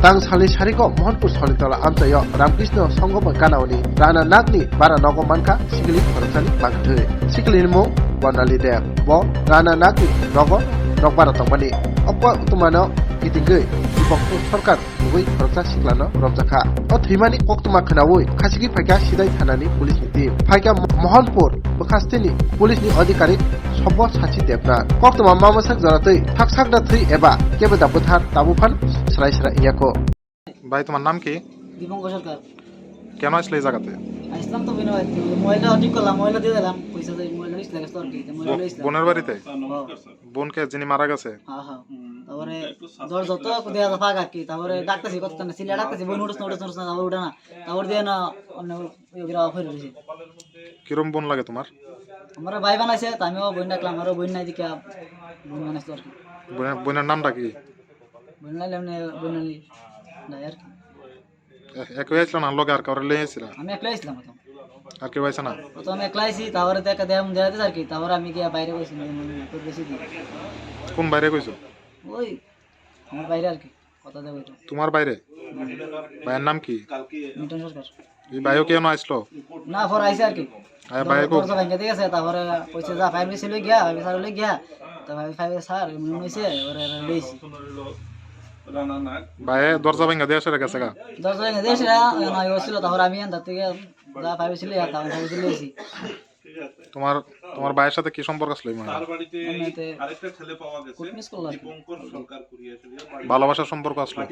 tang sali sariko Mohanpur solitala amchayo Ramkrishna Sangoma Ganaoni Rana Nagni bara nogo manka sikili khorosani magthoi sikili mo Bonali de bo Rana Nagni nogo nogbara tongmani opwa utumano itingoi dipokto sarkar gui khorosa siklano romjaka o thimani koktuma khnawoi khasigi phaika sidai thanani police ni team phaika Mohanpur bkhastini police ni adhikarik Sobo Sachi Debna koktuma mamasak jaratoi থাকসাকদা থই এবা কেবে দাবুথার তাবুফান সরাই সরা ইয়াকো ভাই তোমার নাম কি? দীপঙ্কর সরকার। কেন আসলে এই জায়গাতে? আসলাম তো বিনয় মোবাইলটা ঠিক করলাম, মোবাইলটা দিয়ে দিলাম, পয়সা দিয়ে মোবাইলটা নিস লাগে স্টোর দিতে মোবাইলটা ইসলাম বোনের বাড়িতে? বোনকে যিনি মারা গেছে? হ্যাঁ হ্যাঁ। তারপরে ধর যত দেয়া দফা কি তারপরে ডাকতেছি কত না সিলে ডাকতেছি বই নোটিস নোটিস নোটিস না তারপর উঠে না তারপর দিয়ে না অন্য ইয়োগিরা অফ হয়ে রয়েছে। কিরম বোন লাগে তোমার? আমার ভাই বানাইছে তা আমিও বই ডাকলাম, আমারও বই নাই দিকে বই বানাইছে আর কি। বোনের নামটা কি? বই নাইলে এমনি বই নাইলে নাই আর কি। একই আসলো না লগে আর কাউরে লই আসছিলা? আমি একলাই আসলাম প্রথম। আর কেউ আইছে না? প্রথম আমি একলাই আইছি, তারপরে দেখা দেয়া দেয়াতে আর কি, তারপরে আমি গিয়া বাইরে গেছি তোর বেশি দিই। কোন বাইরে কইছো? ওই আমার বাইরে আর কি কথা দেব এটা। তোমার বাইরে? ভাইয়ের নাম কি? মিটন সরকার। এই ভাইও কেন আসলো? না ফর আইছে আর কি। আয় ভাই কো দরজা ভেঙে দিয়েছে, তারপরে কইছে যা ফাইভ মিস লই গিয়া আমি স্যার লই গিয়া তো ভাই ফাইভ স্যার মনে হইছে ওরে লইছি। ভাই দরজা ভাঙা দিয়ে আসে গেছে গা? দরজা ভেঙে দিয়েছে না হইছিল, তারপরে আমি আনতে থেকে যা ফাইভ মিস লই তাও ফাইভ মিস লইছি। তোমার তোমার ভাইয়ের সাথে কি সম্পর্ক ছিল? তার বাড়িতে আরেকটা ছেলে পাওয়া গেছে দীপঙ্কর সরকার কুরিয়া ছিল ভালোবাসার সম্পর্ক আসলো?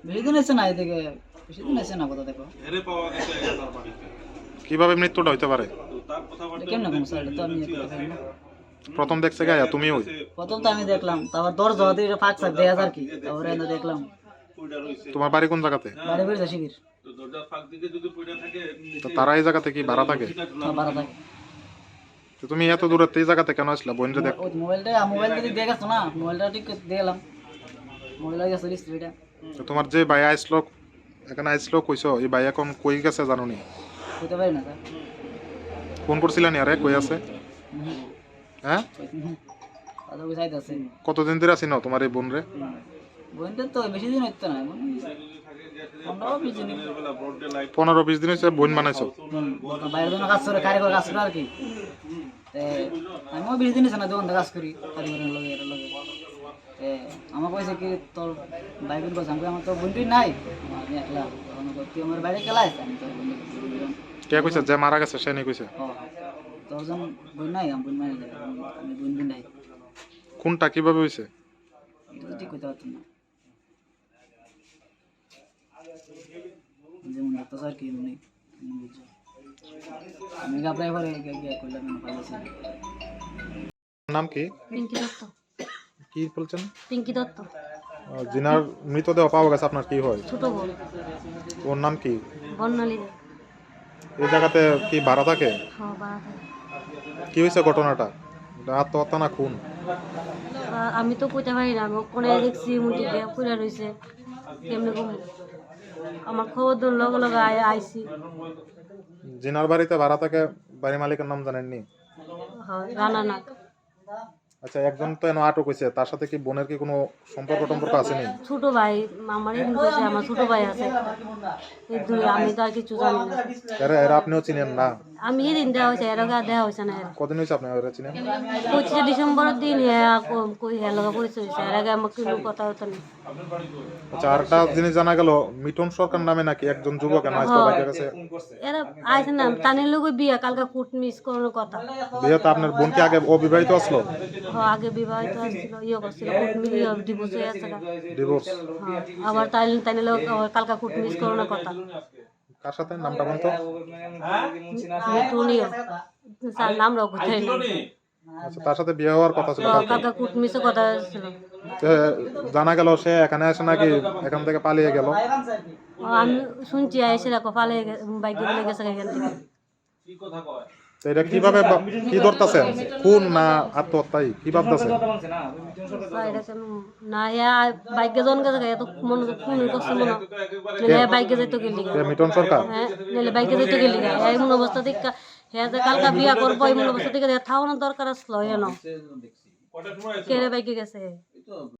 বেশি দিন এসে না এদিকে, বেশি দিন এসে না কথা দেখো হেরে পাওয়া গেছে তার বাড়িতে। কিভাবে মৃত্যুটা হইতে পারে? তো তার কথাবার্তা কেমন কোন স্যার তো আমি কথা পারি না। প্রথম দেখছে গায়া তুমি? ওই প্রথম তো আমি দেখলাম, তারপর দরজা দিয়ে ফাঁক ফাঁক দেয়া আর কি, তারপরে এনে দেখলাম। পয়ডা রইছে তোমার বাড়ি কোন জায়গাতে? বাড়ি বেরিয়েছে শিবির। তো দরজার ফাঁক দিকে যদি পয়ডা থাকে তো তারা এই জায়গাতে কি ভাড়া থাকে? বাড়া থাকে। তো তুমি এত দূরে এই জায়গাতে কেন আসলা বোনরে দেখ? ওই মোবাইলটা দিয়ে গেছো না, মোবাইলটা ঠিক দিলাম, মোবাইল গেছে স্ত্রীটা। তো তোমার যে ভাই আইসলো এখানে আইসলো কইছো, এই ভাই এখন কই গেছে জানো নি? বুঝতে পারি না স্যার। ফোন করছিলেন আরে কই আছে? হ্যাঁ কথা বুঝাইতে আছে। কতদিন ধরে আছি না তোমার এই বোন রে? বোনটা তো বেশি দিন হইতো না, 15-20 দিন। 15-20 দিন হয়েছে বোন বানাইছো? বাইরের জন্য কাজ করে, কারিগর কাজ করে আর কি। আমিও 20 দিন হয়েছে না দোকান কাজ করি কারিগরের লগে এর লগে। আমার কইছে কি তোর বাইকের কথা, আমার তো বোনটি নাই, আমি একলা, তখন তুই আমার বাইরে গেলা আমি তোর বোন কে কইছে যে মারা গেছে সে নি কইছে? তোরজন বোন নাই, আমি বোন মানে আমি বোন নাই। কোনটা কিভাবে হইছে? এটা ঠিক কইতে পারতাম না, যেমন একটা স্যার কি মনে বুঝছো আমি গাবরাই পরে গিয়ে কইলাম না পাইছি। নাম কি? পিঙ্কি দত্ত। কি বলছেন? পিঙ্কি দত্ত। জিনার মৃতদেহ পাওয়া গেছে আপনার কি হয়? ছোট বোন। ওর নাম কি? বর্ণালী দে। এই জায়গাতে কি ভাড়া থাকে? হ্যাঁ বাড়া থাকে। কি হয়েছে ঘটনাটা? আত্মহত্যা না খুন? আমি তো কইতে পারি না, আমি কোনে দেখছি মুটিকে পুরা রইছে কেমনে কম। আমার খবর দন লগে লগে আইছি। জিনার বাড়িতে ভাড়া থাকে, বাড়ি মালিকের নাম জানেননি? হ্যাঁ রানা নাক। আচ্ছা, একজন তো এনে আটক হয়েছে, তার সাথে কি বোনের কি কোনো সম্পর্ক টম্পর্ক আছে নি? ছোট ভাই আমার এরকম কইছে, আমার ছোট ভাই আছে এই দুই, আমি তো আর কিছু জানি না। এরা আপনিও চিনেন না? আমি এদিন দেওয়া হয়েছে, এর আগে দেওয়া হয়েছে না। কদিন হয়েছে আপনি এরা চিনেন? 25 ডিসেম্বরের দিন কই হের লগে পরিচয় হয়েছে, এর আগে আমার কোনো কথা হতো না। আচ্ছা, আরেকটা জিনিস জানা গেল, মিটন সরকার নামে নাকি একজন যুবক গেছে। এরা আইছে না টানের লোক বিয়া, কালকে কুট মিস করার কথা। বিয়ে তো আপনার বোন কি আগে অবিবাহিত আসলো? হ্যাঁ আগে বিবাহিত আসছিল, ইয়ে করছিল, কুট মিস ডিভোর্স হয়ে আছে। ডিভোর্স? হ্যাঁ আবার টাইনে লোক কালকে কুট মিস করার কথা। কার সাথে নামটা বলতো? মিটুনিও স্যার নাম রাখো তাই না। আচ্ছা, তার সাথে বিয়ে হওয়ার কথা ছিল, কালকে কুট মিসের কথা ছিল। জানা গেল সে এখানে আসে নাকি এখান থেকে পালিয়ে গেল? আমি শুনছি এসে দেখো পালিয়ে বাইকে বলে গেছে এখান থেকে। তো এটা কিভাবে কি ধরতেছেন, খুন না আত্মহত্যাই কি ভাবতেছেন? না হ্যাঁ বাইকে জন গেছে তো মনে খুন করছে মনে হয় বাইকে যাইতো গেলি। মিটন সরকার? হ্যাঁ নাহলে বাইকে যাইতো গেলি এমন অবস্থা থেকে হ্যাঁ যে কালকা বিয়া করবো এমন অবস্থা থেকে থাওয়ানোর দরকার আসলো হেন কে বাইকে গেছে।